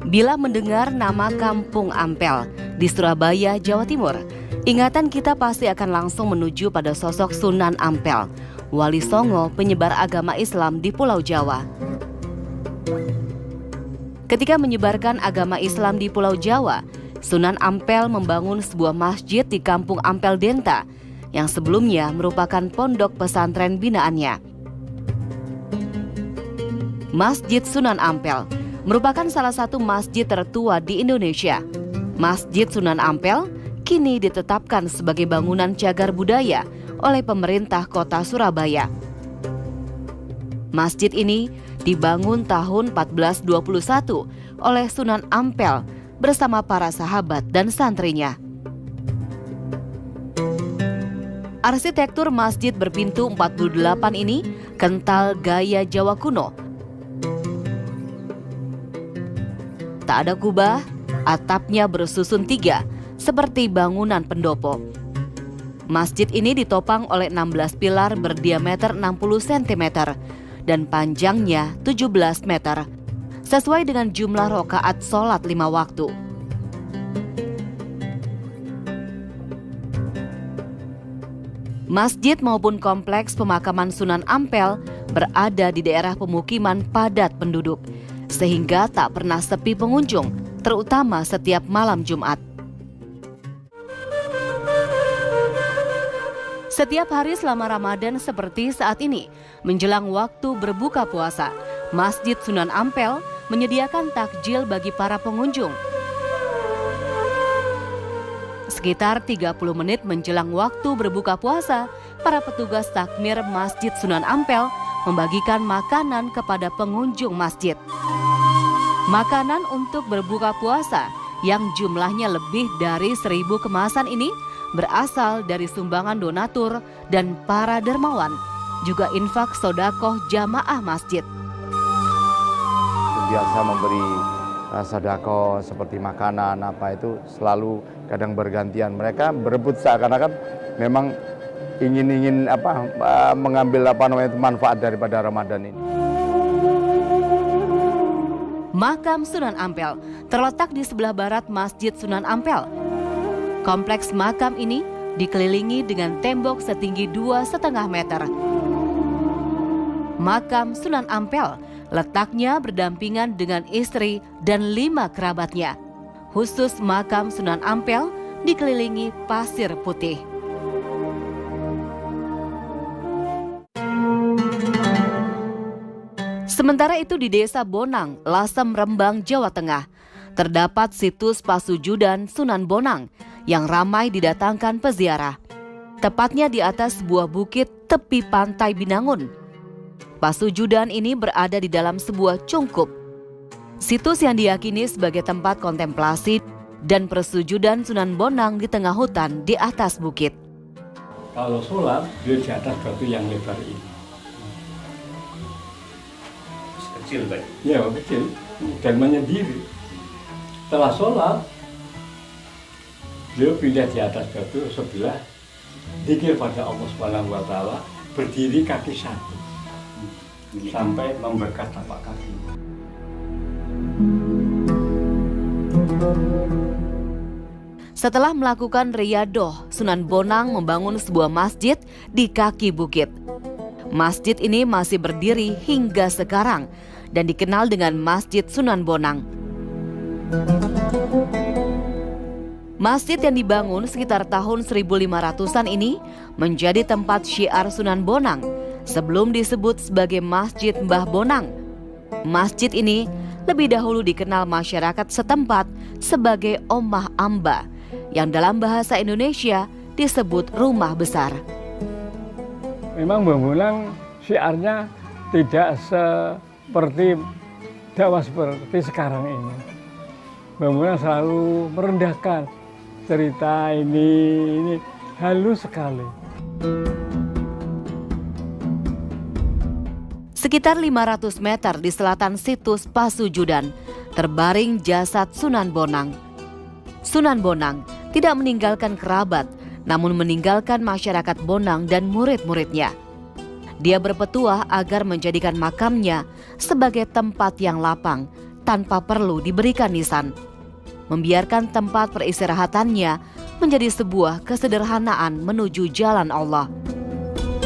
Bila mendengar nama Kampung Ampel di Surabaya, Jawa Timur, ingatan kita pasti akan langsung menuju pada sosok Sunan Ampel, Wali Songo penyebar agama Islam di Pulau Jawa. Ketika menyebarkan agama Islam di Pulau Jawa, Sunan Ampel membangun sebuah masjid di Kampung Ampel Denta yang sebelumnya merupakan pondok pesantren binaannya. Masjid Sunan Ampel merupakan salah satu masjid tertua di Indonesia. Masjid Sunan Ampel kini ditetapkan sebagai bangunan cagar budaya oleh pemerintah kota Surabaya. Masjid ini dibangun tahun 1421 oleh Sunan Ampel bersama para sahabat dan santrinya. Arsitektur masjid berpintu 48 ini kental gaya Jawa kuno. Tak ada kubah, atapnya bersusun 3 seperti bangunan pendopo. Masjid ini ditopang oleh 16 pilar berdiameter 60 cm dan panjangnya 17 meter, sesuai dengan jumlah rakaat sholat 5 waktu. Masjid maupun kompleks pemakaman Sunan Ampel berada di daerah pemukiman padat penduduk, sehingga tak pernah sepi pengunjung, terutama setiap malam Jumat. Setiap hari selama Ramadan seperti saat ini, menjelang waktu berbuka puasa, Masjid Sunan Ampel menyediakan takjil bagi para pengunjung. Sekitar 30 menit menjelang waktu berbuka puasa, para petugas takmir Masjid Sunan Ampel membagikan makanan kepada pengunjung masjid. Makanan untuk berbuka puasa yang jumlahnya lebih dari 1.000 kemasan ini berasal dari sumbangan donatur dan para dermawan, juga infak sodakoh jamaah masjid. Biasa memberi sedekah seperti makanan apa itu selalu kadang bergantian. Mereka berebut seakan-akan memang ingin mengambil manfaat daripada Ramadan ini. Makam Sunan Ampel terletak di sebelah barat Masjid Sunan Ampel. Kompleks makam ini dikelilingi dengan tembok setinggi 2,5 meter. Makam Sunan Ampel letaknya berdampingan dengan istri dan 5 kerabatnya. Khusus makam Sunan Ampel dikelilingi pasir putih. Sementara itu di Desa Bonang, Lasem, Rembang, Jawa Tengah, terdapat situs pasujudan Sunan Bonang yang ramai didatangkan peziarah. Tepatnya di atas sebuah bukit tepi pantai Binangun. Pasujudan ini berada di dalam sebuah cungkup. Situs yang diyakini sebagai tempat kontemplasi dan persujudan Sunan Bonang di tengah hutan di atas bukit. Kalau sholat, dia di atas batu yang lebar ini. Kecil, Pak? Ya, kecil. Dan menyendiri. Setelah sholat, beliau pindah di atas batu sebelah, zikir pada Allah SWT, berdiri kaki satu, sampai membekas tapak kaki. Setelah melakukan riyadoh, Sunan Bonang membangun sebuah masjid di kaki bukit. Masjid ini masih berdiri hingga sekarang dan dikenal dengan Masjid Sunan Bonang. Masjid yang dibangun sekitar tahun 1500-an ini menjadi tempat syiar Sunan Bonang sebelum disebut sebagai Masjid Mbah Bonang. Masjid ini lebih dahulu dikenal masyarakat setempat sebagai Omah Amba, yang dalam bahasa Indonesia disebut rumah besar. Memang Mbah Bonang syiarnya tidak seperti dakwah seperti sekarang ini. Mbah Bonang selalu merendahkan, cerita ini halus sekali. Sekitar 500 meter di selatan situs Pasujudan terbaring jasad Sunan Bonang. Sunan Bonang tidak meninggalkan kerabat, namun meninggalkan masyarakat Bonang dan murid-muridnya. Dia berpetuah agar menjadikan makamnya sebagai tempat yang lapang, tanpa perlu diberikan nisan. Membiarkan tempat peristirahatannya menjadi sebuah kesederhanaan menuju jalan Allah.